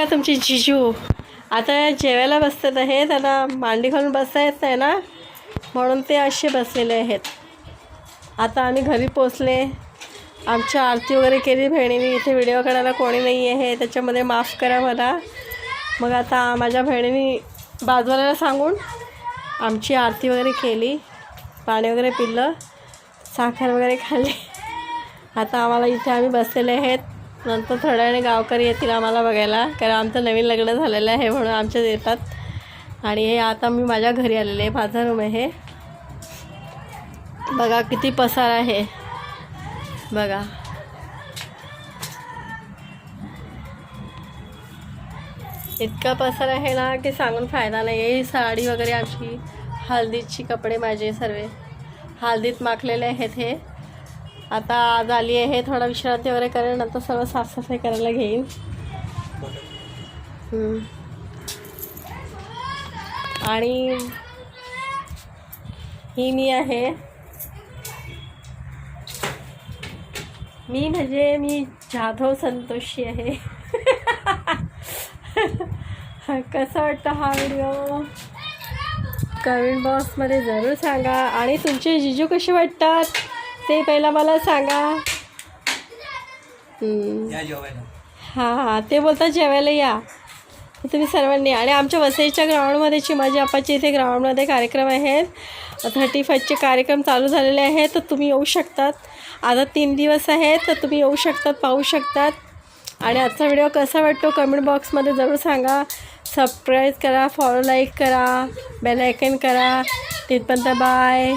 बघा तुमची जिजू आता जेवायला बसतात आहे. त्यांना मांडी घालून बसता येत नाही ना, म्हणून ते असे बसलेले आहेत. आता आम्ही घरी पोचले. आमची आरती वगैरे केली बहिणीने. इथे व्हिडिओ काढायला कोणी नाही आहे, त्याच्यामध्ये माफ करा मला. मग आता माझ्या बहिणीने बाजूला सांगून आमची आरती वगैरे केली, पाणी वगैरे पिलं, साखर वगैरे खाल्ली. आता आम्हाला इथे आम्ही बसलेले आहेत. नंतर थोड्या वेळाने गावकरी येतील आम्हाला बघायला, कारण आमचं नवीन लग्न झालेलं आहे म्हणून आमच्यात येतात. आणि हे आता मी माझ्या घरी आलेले आहे. माझा रूम आहे. बघा किती पसार आहे बघा. इतका पसार आहे ना की सांगून फायदा नाही. ही साडी वगैरे आमची हळदीची कपडे माझे सर्व हळदीत माखलेले आहेत. हे आता आज आली आहे, थोडा विश्रांती वगैरे करेन, नंतर सर्व साफसफाई करायला घेईन. आणि ही मी आहे. मी जाधव संतोषी आहे. कसा वाटतं हा व्हिडिओ कमेंट बॉक्समध्ये जरूर सांगा. आणि तुमचे जिजू कसे वाटतात ते पहिला मला सांगा. हां ते बोलतात जेवायला या तुम्ही सर्वांनी. आणि आमच्या वसईच्या ग्राउंडमध्ये माझे आपाचे इथे ग्राउंडमध्ये कार्यक्रम आहेत. 35चे कार्यक्रम चालू झालेले आहेत, तर तुम्ही येऊ शकतात. आता 3 दिवस आहेत, तर तुम्ही येऊ शकतात, पाहू शकतात. आणि आजचा व्हिडिओ कसा वाटतो कमेंट बॉक्समध्ये जरूर सांगा. सबस्क्राईब करा, फॉलो लाईक करा, बेल आयकन करा. तिथपर्यंत बाय.